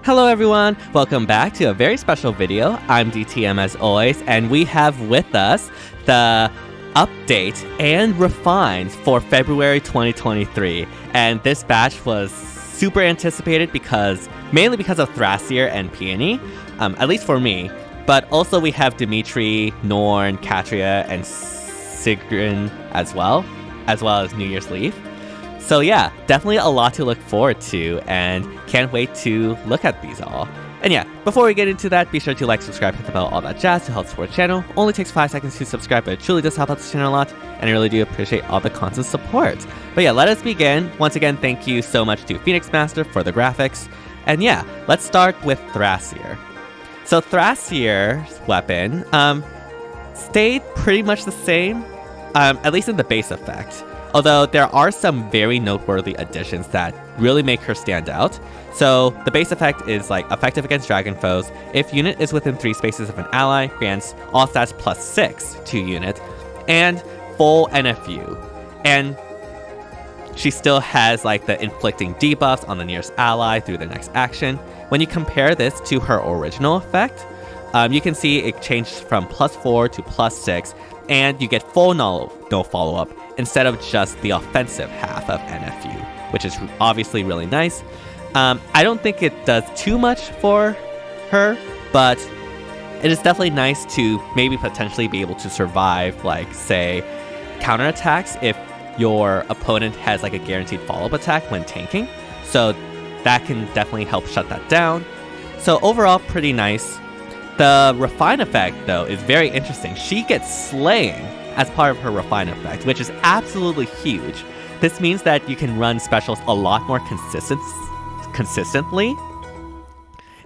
Hello everyone, welcome back to a very special video. I'm DTM as always, and we have with us the update and refines for February 2023. And this batch was super anticipated mainly because of THRASIR and Peony, at least for me. But also we have Dimitri, Norne, Catria, and Sigrun as well as New Year's Lethe. So yeah, definitely a lot to look forward to, and can't wait to look at these all. And yeah, before we get into that, be sure to like, subscribe, hit the bell, all that jazz to help support the channel. Only takes 5 seconds to subscribe, but it truly does help out the channel a lot, and I really do appreciate all the constant support. But yeah, let us begin. Once again, thank you so much to Phoenix Master for the graphics. And yeah, let's start with THRASIR. So THRASIR's weapon stayed pretty much the same, at least in the base effect. Although there are some very noteworthy additions that really make her stand out. So the base effect is like effective against dragon foes. If unit is within 3 spaces of an ally, grants all stats +6 to unit, and full NFU. And she still has like the inflicting debuffs on the nearest ally through the next action. When you compare this to her original effect, you can see it changed from +4 to +6, and you get full no follow-up instead of just the offensive half of NFU, which is obviously really nice. I don't think it does too much for her, but it is definitely nice to maybe potentially be able to survive, like, say, counterattacks if your opponent has like a guaranteed follow-up attack when tanking. So that can definitely help shut that down. So overall, pretty nice. The Refine effect, though, is very interesting. She gets Slaying as part of her Refine effect, which is absolutely huge. This means that you can run specials a lot more consistently.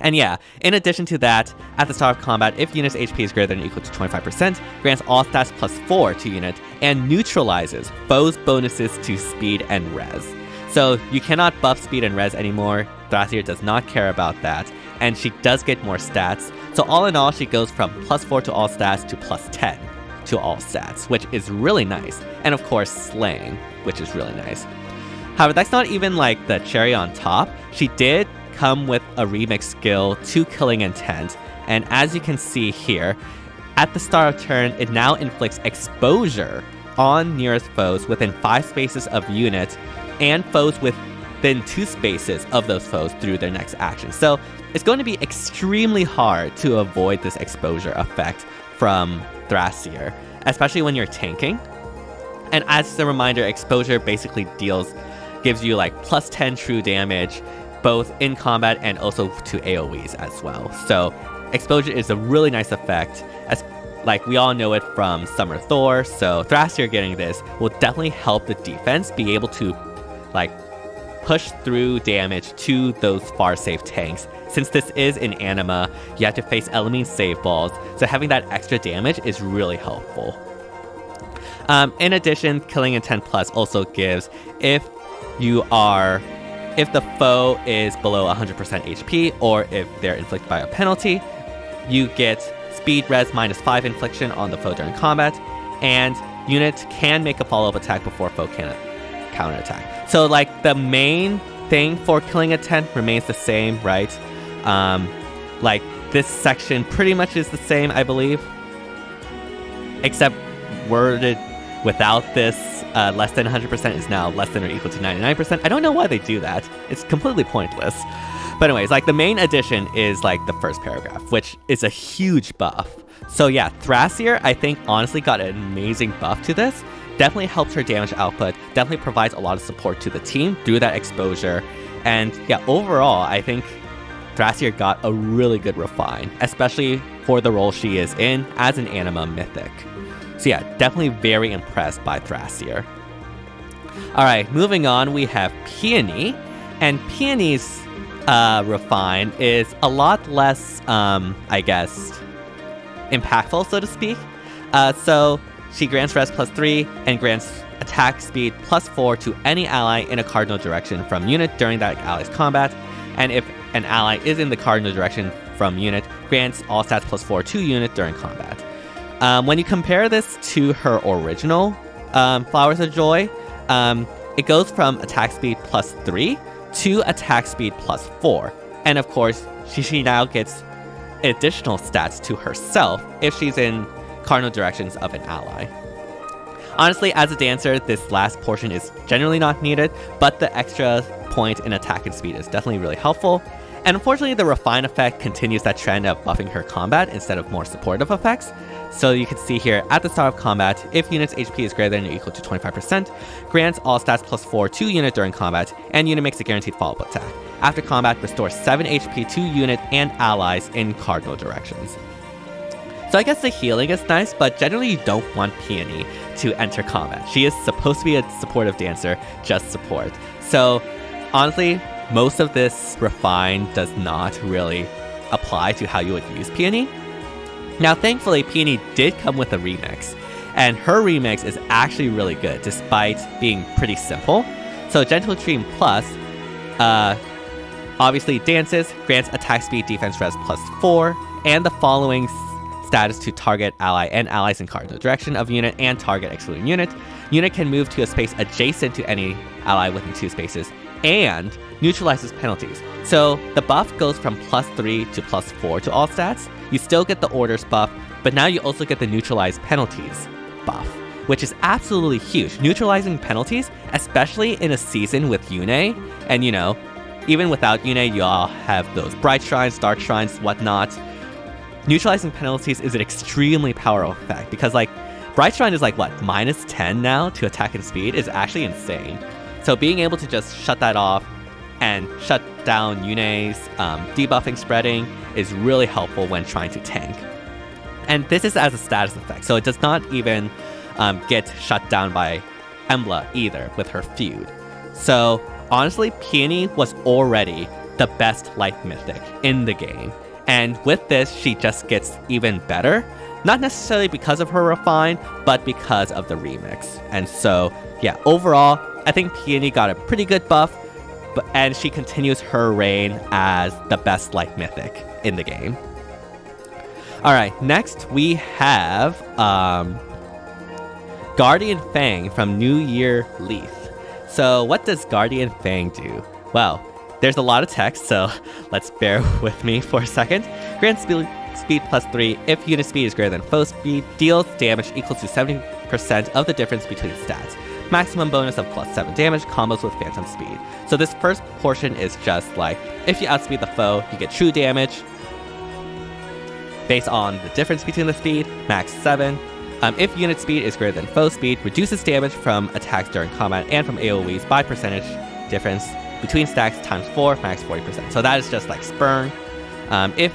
And yeah, in addition to that, at the start of combat, if unit's HP is greater than or equal to 25%, grants all stats +4 to unit, and neutralizes foes' bonuses to speed and res. So you cannot buff speed and res anymore. THRASIR does not care about that, and she does get more stats. So all in all, she goes from +4 to all stats to +10 to all stats, which is really nice. And of course, Slaying, which is really nice. However, that's not even like the cherry on top. She did come with a remix skill to Killing Intent, and as you can see here, at the start of turn, it now inflicts exposure on nearest foes within 5 spaces of unit, and foes within 2 spaces of those foes through their next action. So it's going to be extremely hard to avoid this exposure effect from THRASIR, especially when you're tanking. And as a reminder, exposure basically gives you like +10 true damage, both in combat and also to AoEs as well. So exposure is a really nice effect, as like we all know it from Summer Thor. So THRASIR getting this will definitely help the defense be able to like push through damage to those far safe tanks. Since this is in anima, you have to face enemy save balls, so having that extra damage is really helpful. In addition, Killing Intent Plus also gives, if the foe is below 100% HP, or if they're inflicted by a penalty, you get speed res -5 infliction on the foe during combat, and unit can make a follow-up attack before foe can counterattack. So like the main thing for Killing Intent remains the same, right? Like this section pretty much is the same, I believe, except worded without this less than 100% is now less than or equal to 99%. I don't know why they do that. It's completely pointless. But anyways, like the main addition is like the first paragraph, which is a huge buff. So yeah, THRASIR, I think, honestly got an amazing buff to this. Definitely helps her damage output, definitely provides a lot of support to the team through that exposure. And yeah, overall, I think THRASIR got a really good refine, especially for the role she is in as an anima mythic. So yeah, definitely very impressed by THRASIR. Alright, moving on, we have Peony. And Peony's refine is a lot less, I guess, impactful, so to speak. So she grants res +3 and grants attack speed +4 to any ally in a cardinal direction from unit during that ally's combat. And if an ally is in the cardinal direction from unit, grants all stats +4 to unit during combat. When you compare this to her original Flowers of Joy, it goes from attack speed +3 to attack speed +4. And of course, she now gets additional stats to herself if she's in cardinal directions of an ally. Honestly, as a dancer, this last portion is generally not needed, but the extra point in attack and speed is definitely really helpful. And unfortunately, the Refine effect continues that trend of buffing her combat instead of more supportive effects. So you can see here, at the start of combat, if unit's HP is greater than or equal to 25%, grants all stats +4 to unit during combat, and unit makes a guaranteed follow-up attack. After combat, restores 7 HP to unit and allies in cardinal directions. So I guess the healing is nice, but generally you don't want Peony to enter combat. She is supposed to be a supportive dancer, just support. So honestly, most of this Refine does not really apply to how you would use Peony. Now thankfully, Peony did come with a remix, and her remix is actually really good despite being pretty simple. So Gentle Dream Plus obviously dances, grants attack speed defense res +4, and the following status to target ally and allies in cardinal direction of unit and target excluding unit. Unit can move to a space adjacent to any ally within 2 spaces and neutralizes penalties. So the buff goes from +3 to +4 to all stats. You still get the orders buff, but now you also get the neutralize penalties buff, which is absolutely huge. Neutralizing penalties, especially in a season with Yune, and you know, even without Yune, you all have those bright shrines, dark shrines, whatnot. Neutralizing penalties is an extremely powerful effect because like Bright Shrine is like what, -10 now to attack and speed is actually insane. So being able to just shut that off and shut down Yune's debuffing spreading is really helpful when trying to tank. And this is as a status effect, so it does not even get shut down by Emblem either with her feud. So honestly, Peony was already the best light mythic in the game. And with this, she just gets even better. Not necessarily because of her Refine, but because of the remix. And so, yeah, overall, I think Peony got a pretty good buff, and she continues her reign as the best light mythic in the game. Alright, next we have Guardian Fang from Years Lethe. So what does Guardian Fang do? Well, there's a lot of text, so let's bear with me for a second. Grant speed +3 if unit speed is greater than foe speed, deals damage equal to 70% of the difference between stats. Maximum bonus of +7 damage, combos with phantom speed. So this first portion is just like, if you outspeed the foe, you get true damage based on the difference between the speed, max 7. If unit speed is greater than foe speed, reduces damage from attacks during combat and from AoEs by percentage difference between stacks times 4, max 40%. So that is just like Spurn. If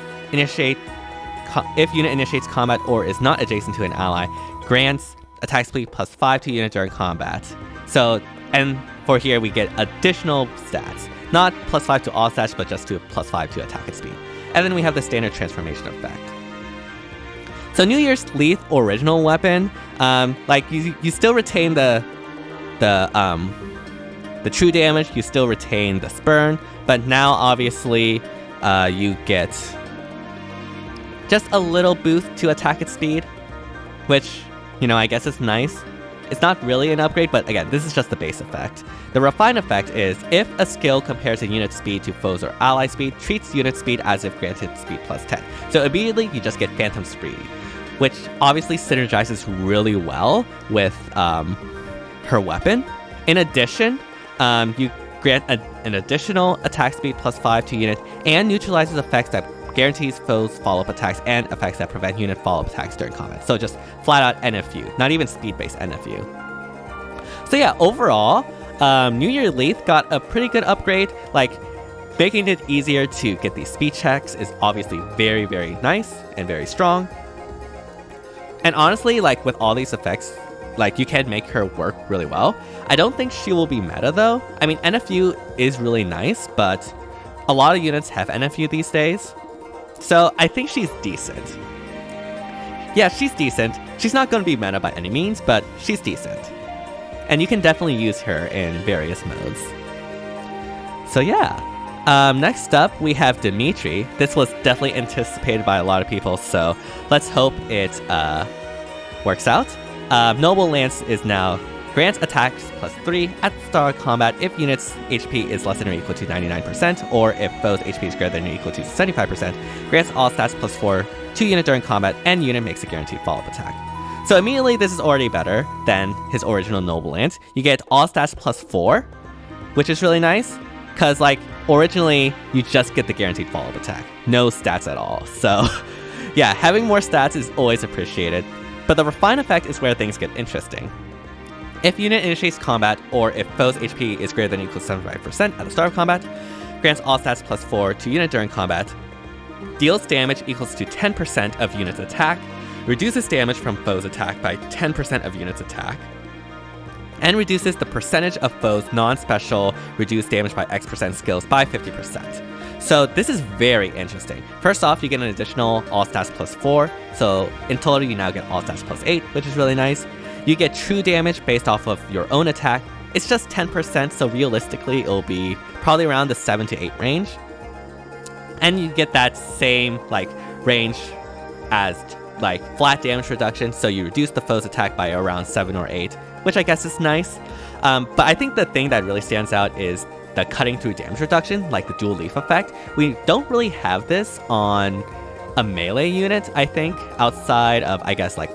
unit initiates combat or is not adjacent to an ally, grants attack speed +5 to unit during combat. So, and for here we get additional stats. Not +5 to all stats, but just to +5 to attack and speed. And then we have the standard transformation effect. So Years Lethe original weapon, like you still retain the true damage, you still retain the Spurn, but now obviously you get just a little boost to attack at speed, which, you know, I guess is nice. It's not really an upgrade, but again, this is just the base effect. The Refine effect is, if a skill compares a unit speed to foes or ally speed, treats unit speed as if granted speed +10. So immediately you just get phantom speed, which obviously synergizes really well with her weapon. In addition, you grant an additional attack speed +5 to unit and neutralizes effects that guarantees foes follow-up attacks and effects that prevent unit follow-up attacks during combat. So just flat out NFU, not even speed-based NFU. So yeah, overall, Years Lethe got a pretty good upgrade. Like, making it easier to get these speed checks is obviously very, very nice and very strong. And honestly, like with all these effects, like you can make her work really well. I don't think she will be meta though. I mean, NFU is really nice, but a lot of units have NFU these days. So I think she's decent. Yeah, she's decent. She's not going to be meta by any means, but she's decent. And you can definitely use her in various modes. So yeah. Next up, we have Dimitri. This was definitely anticipated by a lot of people, so let's hope it works out. Noble Lance is now Grants attacks +3 at the start of combat if unit's HP is less than or equal to 99%, or if foe's HP is greater than or equal to 75%. Grants all stats +4 to unit during combat, and unit makes a guaranteed follow-up attack. So immediately this is already better than his original Noble Ant. You get all stats +4, which is really nice, because like originally you just get the guaranteed follow-up attack. No stats at all. So yeah, having more stats is always appreciated, but the Refine effect is where things get interesting. If unit initiates combat, or if foe's HP is greater than or equal to 75% at the start of combat, grants all stats +4 to unit during combat, deals damage equals to 10% of unit's attack, reduces damage from foe's attack by 10% of unit's attack, and reduces the percentage of foe's non-special reduced damage by X% skills by 50%. So this is very interesting. First off, you get an additional all stats +4, so in total you now get all stats +8, which is really nice. You get true damage based off of your own attack. It's just 10%, so realistically it'll be probably around the 7 to 8 range. And you get that same like range as like flat damage reduction, so you reduce the foe's attack by around 7 or 8, which I guess is nice. But I think the thing that really stands out is the cutting through damage reduction, like the dual leaf effect. We don't really have this on a melee unit, I think, outside of, I guess, like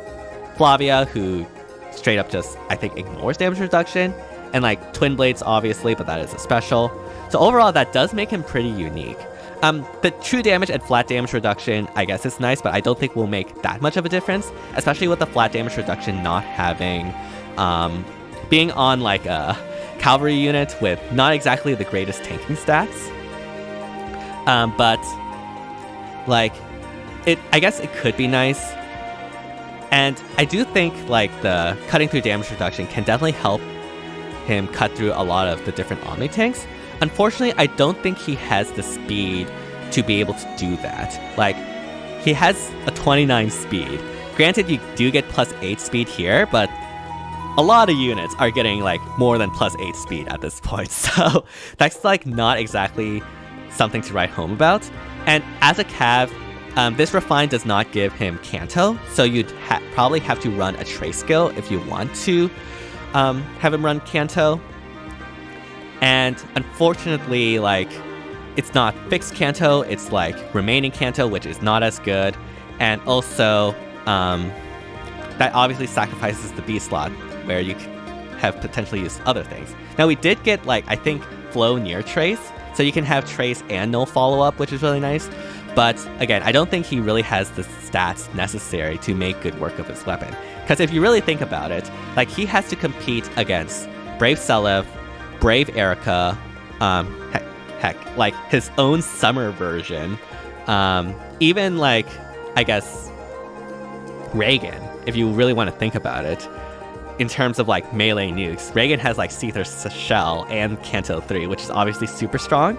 Flavia, who straight up just, I think, ignores damage reduction, and like Twin Blades, obviously, but that is a special. So overall, that does make him pretty unique. The true damage and flat damage reduction, I guess is nice, but I don't think will make that much of a difference, especially with the flat damage reduction not having, being on like a cavalry unit with not exactly the greatest tanking stats. But like, I guess it could be nice. And I do think like the cutting through damage reduction can definitely help him cut through a lot of the different Omni tanks. Unfortunately, I don't think he has the speed to be able to do that. Like, he has a 29 speed. Granted, you do get +8 speed here, but a lot of units are getting like more than +8 speed at this point. So that's like not exactly something to write home about. And as a cav, this Refine does not give him Canto, so you'd probably have to run a Trace skill if you want to have him run Canto. And unfortunately, like, it's not fixed Canto, it's like remaining Canto, which is not as good. And also, that obviously sacrifices the B slot, where you have potentially used other things. Now, we did get, like, I think, Flow near Trace, so you can have Trace and no follow-up, which is really nice. But again, I don't think he really has the stats necessary to make good work of his weapon. Because if you really think about it, like, he has to compete against Brave Celev, Brave Erica, heck, like his own summer version, even like, I guess, Reagan, if you really want to think about it, in terms of like melee nukes. Reagan has like Seether's Shell and Canto 3, which is obviously super strong.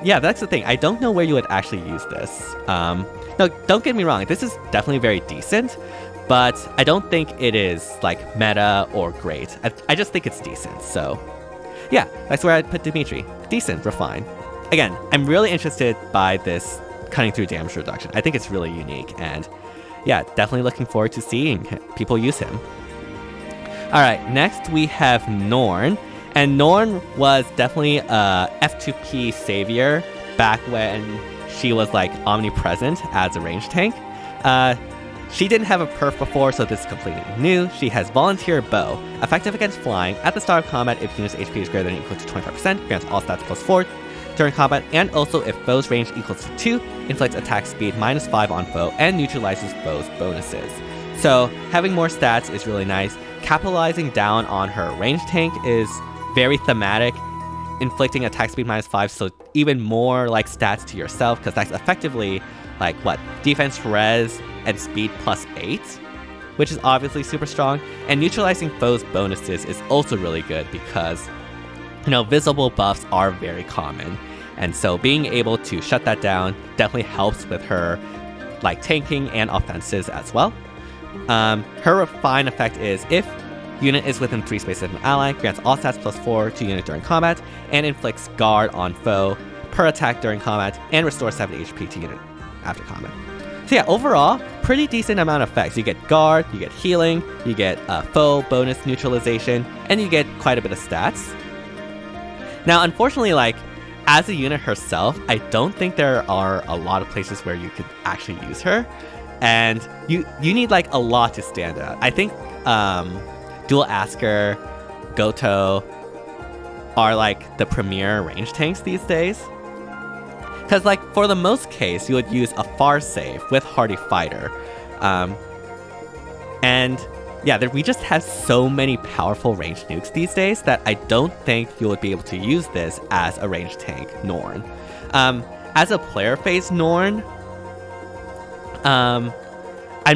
Yeah, that's the thing. I don't know where you would actually use this. No, don't get me wrong, this is definitely very decent, but I don't think it is like meta or great. I just think it's decent, so yeah, that's where I'd put Dimitri. Decent, Refine. Again, I'm really interested by this cutting through damage reduction. I think it's really unique, and yeah, definitely looking forward to seeing people use him. Alright, next we have Norne. And Norne was definitely a F2P savior back when she was like omnipresent as a range tank. She didn't have a perf before, so this is completely new. She has Volunteer Bow, effective against flying at the start of combat if unit's HP is greater than or equal to 25%, grants all stats +4 during combat, and also if foe's range equals to 2, inflicts attack speed -5 on foe, and neutralizes foe's bonuses. So having more stats is really nice. Capitalizing down on her range tank is very thematic, inflicting attack speed -5, so even more like stats to yourself, because that's effectively like what, defense res and speed +8, which is obviously super strong. And neutralizing foes bonuses is also really good because, you know, visible buffs are very common, and so being able to shut that down definitely helps with her like tanking and offenses as well. Her Refine effect is if unit is within 3 spaces of an ally, grants all stats +4 to unit during combat, and inflicts guard on foe per attack during combat, and restores 7 HP to unit after combat. So yeah, overall, pretty decent amount of effects. You get guard, you get healing, you get foe bonus neutralization, and you get quite a bit of stats. Now, unfortunately, like, as a unit herself, I don't think there are a lot of places where you could actually use her. And you need, like, a lot to stand out. I think Dual Asker, Goto are, like, the premier range tanks these days. Because, like, for the most case, you would use a Far Save with Hardy Fighter. And yeah, we just have so many powerful ranged nukes these days that I don't think you would be able to use this as a ranged tank Norne. As a player phase Norne, I'm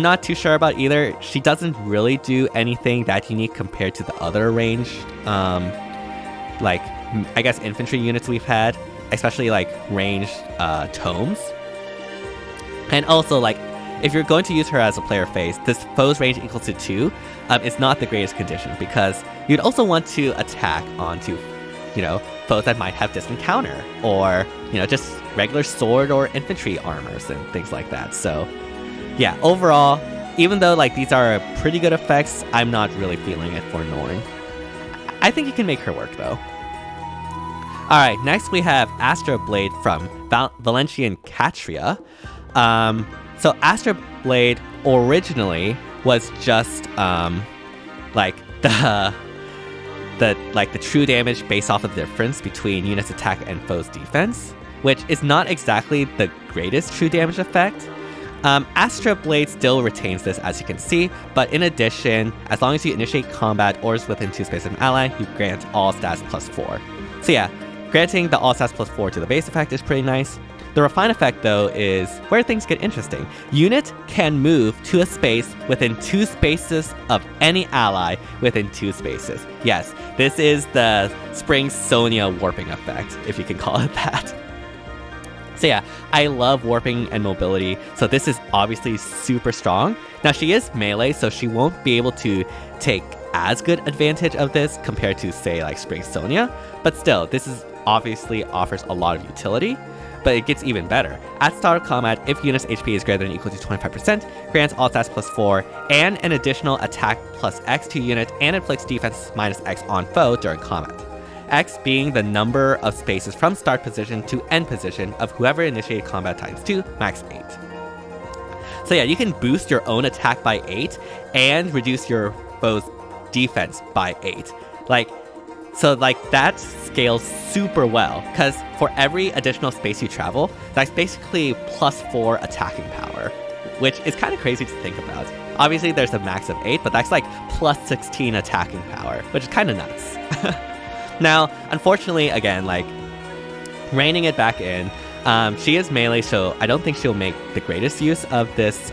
not too sure about either. She doesn't really do anything that unique compared to the other ranged, like, I guess infantry units we've had, especially like ranged tomes. And also, like, if you're going to use her as a player phase, this foe's range equals to 2 is not the greatest condition, because you'd also want to attack onto, you know, foes that might have distant counter, or, you know, just regular sword or infantry armors and things like that. So yeah, overall, even though, like, these are pretty good effects, I'm not really feeling it for Norne. I think you can make her work, though. Alright, next we have Astra Blade from Valentian Catria. So Astra Blade originally was just like the true damage based off of the difference between units' attack and foe's defense, which is not exactly the greatest true damage effect. Astra Blade still retains this, as you can see, but in addition, as long as you initiate combat or is within 2 spaces of an ally, you grant all stats +4. So yeah, granting the all stats +4 to the base effect is pretty nice. The Refine effect, though, is where things get interesting. Unit can move to a space within 2 spaces of any ally within 2 spaces. Yes, this is the Spring Sonya warping effect, if you can call it that. So yeah, I love warping and mobility, so this is obviously super strong. Now, she is melee, so she won't be able to take as good advantage of this compared to, say, like Spring Sonya, but still, this is obviously offers a lot of utility. But it gets even better. At start of combat, if unit's HP is greater than or equal to 25%, grants all stats +4 and an additional attack +X to unit, and inflicts defense -X on foe during combat. X being the number of spaces from start position to end position of whoever initiated combat ×2, max 8. So yeah, you can boost your own attack by 8 and reduce your foe's defense by 8. So that scales super well, because for every additional space you travel, that's basically +4 attacking power, which is kind of crazy to think about. Obviously, there's a max of 8, but that's like +16 attacking power, which is kind of nuts. Now, unfortunately, again, like, reining it back in, she is melee, so I don't think she'll make the greatest use of this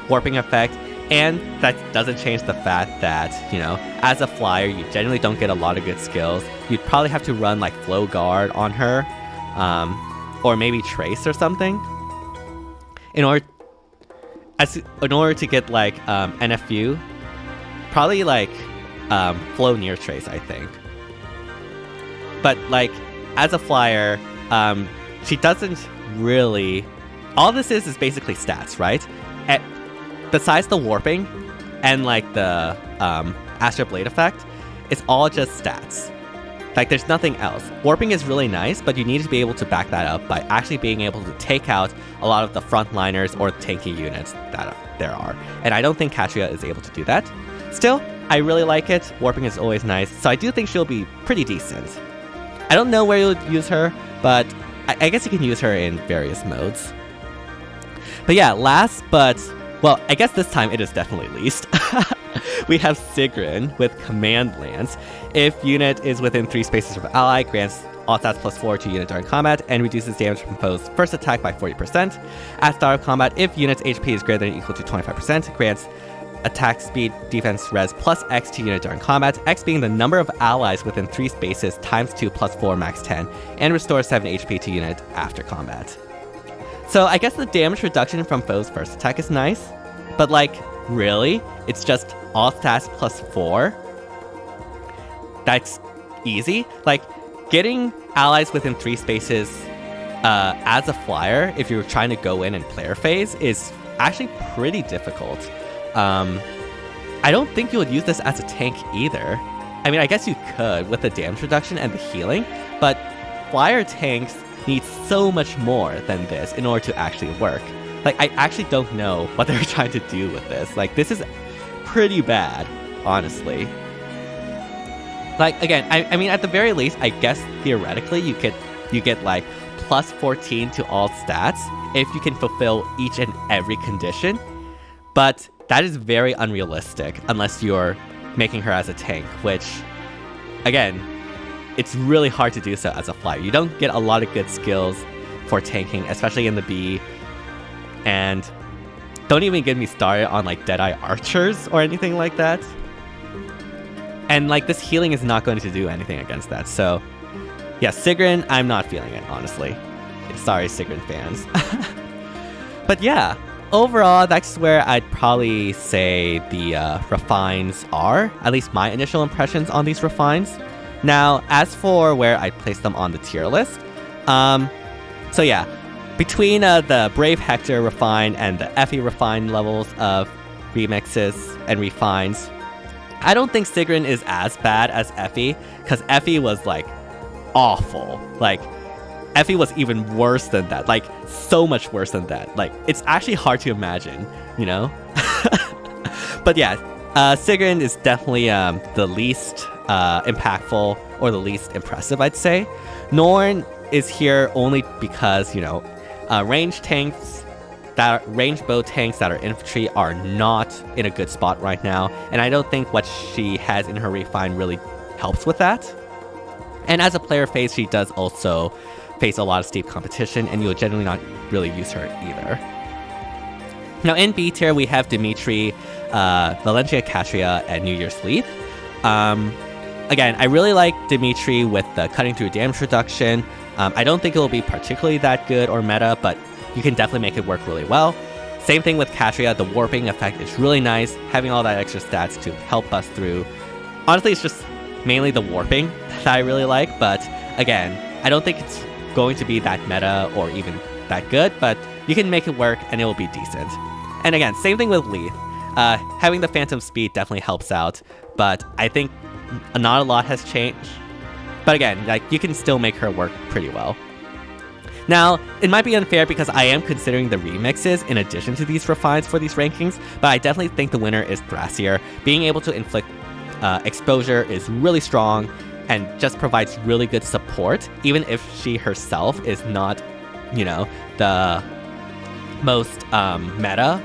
warping effect. And that doesn't change the fact that, you know, as a flyer, you generally don't get a lot of good skills. You'd probably have to run, like, Flow Guard on her, or maybe Trace or something, in order to get, like, NFU. Probably, like, Flow Near Trace, I think. But, like, as a flyer, she doesn't really... All this is basically stats, right? Besides the warping and, like, the Astra Blade effect, it's all just stats. Like, there's nothing else. Warping is really nice, but you need to be able to back that up by actually being able to take out a lot of the frontliners or tanky units that there are. And I don't think Catria is able to do that. Still, I really like it. Warping is always nice, so I do think she'll be pretty decent. I don't know where you'll use her, but I guess you can use her in various modes. But yeah, last but... Well, I guess this time it is definitely least. We have Sigrun with Command Lance. If unit is within 3 spaces of ally, grants all stats +4 to unit during combat, and reduces damage from foe's first attack by 40%. At start of combat, if unit's HP is greater than or equal to 25%, grants attack speed, defense, res +X to unit during combat, X being the number of allies within 3 spaces ×2 +4 max 10, and restores 7 HP to unit after combat. So I guess the damage reduction from foe's first attack is nice, but, like, really? It's just all stats +4? That's easy? Like, getting allies within 3 spaces as a flyer, if you're trying to go in player phase, is actually pretty difficult. I don't think you would use this as a tank either. I mean, I guess you could with the damage reduction and the healing, but flyer tanks need so much more than this in order to actually work. Like, I actually don't know what they're trying to do with this. Like, this is pretty bad, honestly. Like, again, I mean, at the very least, I guess theoretically you get like plus 14 to all stats if you can fulfill each and every condition, but that is very unrealistic unless you're making her as a tank, which, again, it's really hard to do so as a flyer. You don't get a lot of good skills for tanking, especially in the B, and don't even get me started on like Deadeye Archers or anything like that. And like this healing is not going to do anything against that. So yeah, Sigrun, I'm not feeling it, honestly. Sorry, Sigrun fans. But yeah, overall, that's where I'd probably say the refines are, at least my initial impressions on these refines. Now, as for where I'd place them on the tier list, so yeah, between the Brave Hector refine and the FE refine levels of remixes and refines, I don't think Sigrun is as bad as FE, because FE was like awful. Like, FE was even worse than that, like so much worse than that. Like, it's actually hard to imagine, you know? But yeah, Sigrun is definitely the least impactful or the least impressive, I'd say. Norne is here only because, you know, ranged bow tanks that are infantry are not in a good spot right now, and I don't think what she has in her refine really helps with that. And as a player phase, she does also face a lot of steep competition, and you'll generally not really use her either. Now in B tier, we have Dimitri, Valentian Catria, and Years Lethe. Again, I really like Dimitri with the cutting through damage reduction. I don't think it will be particularly that good or meta, but you can definitely make it work really well. Same thing with Catria, the warping effect is really nice, having all that extra stats to help us through. Honestly, it's just mainly the warping that I really like, but again, I don't think it's going to be that meta or even that good, but you can make it work and it will be decent. And again, same thing with Lethe. Having the phantom speed definitely helps out, but I think not a lot has changed. But again, like, you can still make her work pretty well. Now, it might be unfair because I am considering the remixes in addition to these refines for these rankings, but I definitely think the winner is THRASIR. Being able to inflict exposure is really strong and just provides really good support, even if she herself is not, you know, the most meta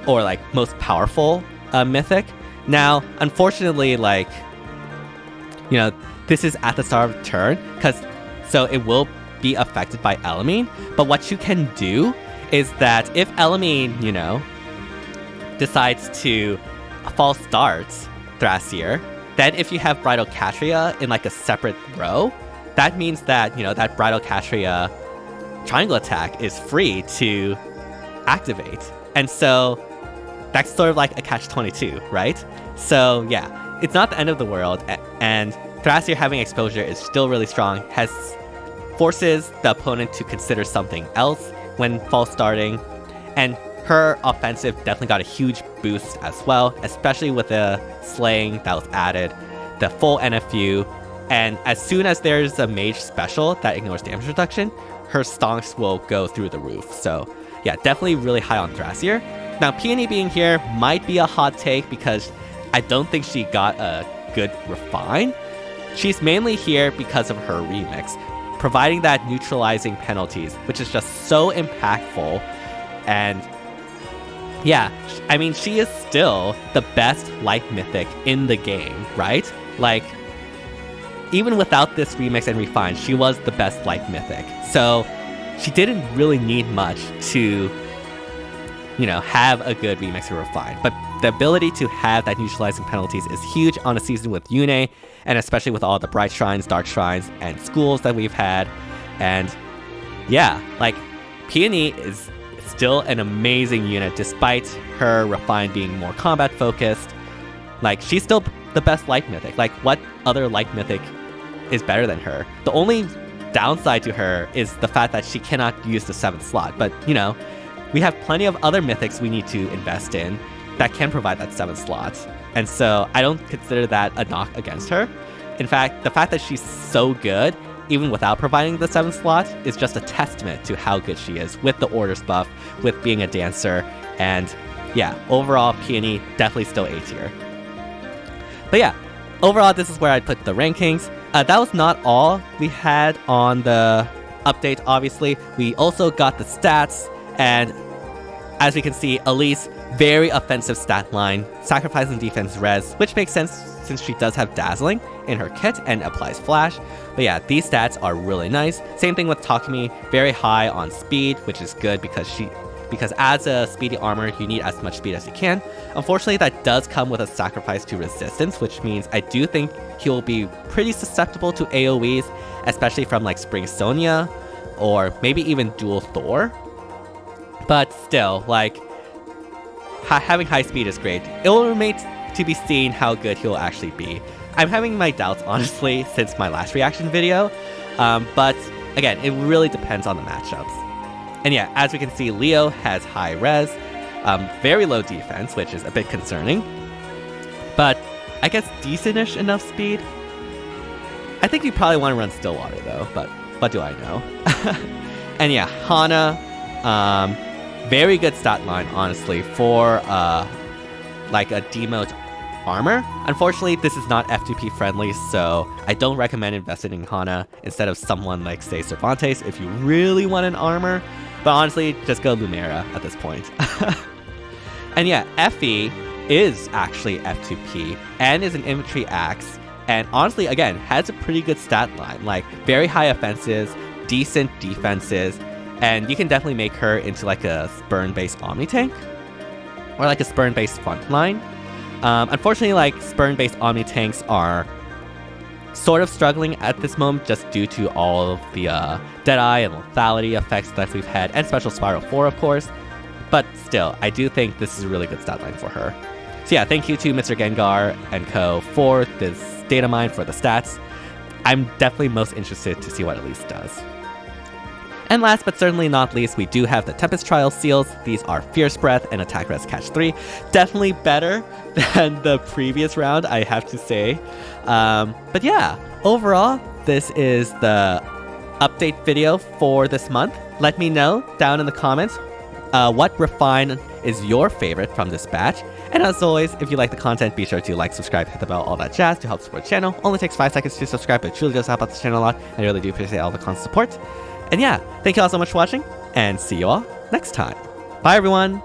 or like most powerful mythic. Now, unfortunately, like, you know, this is at the start of the turn, so it will be affected by Elamine, but what you can do is that if Elamine, you know, decides to false start THRASIR, then if you have Bridal Catria in like a separate row, that means that, you know, that Bridal Catria triangle attack is free to activate. And so that's sort of like a catch-22, right? So yeah, it's not the end of the world, and THRASIR having exposure is still really strong, forces the opponent to consider something else when false starting, and her offensive definitely got a huge boost as well, especially with the slaying that was added, the full NFU, and as soon as there's a mage special that ignores damage reduction, her stonks will go through the roof. So yeah, definitely really high on THRASIR. Now Peony being here might be a hot take because I don't think she got a good refine. She's mainly here because of her remix, providing that neutralizing penalties, which is just so impactful. And yeah, I mean, she is still the best light mythic in the game, right? Like, even without this remix and refine, she was the best light mythic. So she didn't really need much to, you know, have a good remix or refine. But the ability to have that neutralizing penalties is huge on a season with Yune, and especially with all the Bright Shrines, Dark Shrines, and schools that we've had. And yeah, like, Peony is still an amazing unit despite her refine being more combat focused. Like, she's still the best light mythic. Like, what other light mythic is better than her? The only downside to her is the fact that she cannot use the 7th slot, but, you know, we have plenty of other mythics we need to invest in that can provide that 7th slot. And so I don't consider that a knock against her. In fact, the fact that she's so good, even without providing the 7th slot, is just a testament to how good she is with the orders buff, with being a dancer, and yeah, overall, Peony definitely still A tier. But yeah, overall, this is where I'd put the rankings. That was not all we had on the update, obviously. We also got the stats, and as we can see, Elise, very offensive stat line, sacrificing defense res, which makes sense since she does have Dazzling in her kit and applies Flash. But yeah, these stats are really nice. Same thing with Takumi, very high on speed, which is good because as a speedy armor, you need as much speed as you can. Unfortunately, that does come with a sacrifice to resistance, which means I do think he'll be pretty susceptible to AoEs, especially from like Spring Sonia, or maybe even Dual Thor. But still, like, having high speed is great. It will remain to be seen how good he'll actually be. I'm having my doubts, honestly, since my last reaction video, but again, it really depends on the matchups. And yeah, as we can see, Leo has high res, very low defense, which is a bit concerning, but I guess decent-ish enough speed. I think you probably want to run Stillwater though, but what do I know? And yeah, Hana, very good stat line, honestly, for like a demote armor. Unfortunately, this is not F2P friendly, so I don't recommend investing in Hana instead of someone like, say, Cervantes if you really want an armor. But honestly, just go Lumera at this point. And yeah, Effie is actually F2P and is an infantry axe, and honestly, again, has a pretty good stat line, like very high offenses, decent defenses, and you can definitely make her into like a Spurn-based Omni tank, or like a Spurn-based frontline. Unfortunately, like Spurn-based Omni tanks are sort of struggling at this moment just due to all of the Deadeye and lethality effects that we've had, and Special Spiral 4, of course. But still, I do think this is a really good stat line for her. So yeah, thank you to Mr. Gengar and co for this data mine for the stats. I'm definitely most interested to see what Elise does. And last but certainly not least, we do have the Tempest Trial seals. These are Fierce Breath and Attack Res Catch 3. Definitely better than the previous round, I have to say. But yeah, overall, this is the update video for this month. Let me know down in the comments what Refine is your favorite from this batch. And as always, if you like the content, be sure to like, subscribe, hit the bell, all that jazz to help support the channel. Only takes 5 seconds to subscribe, but it truly does help out the channel a lot. I really do appreciate all the constant support. And yeah, thank you all so much for watching, and see you all next time. Bye, everyone!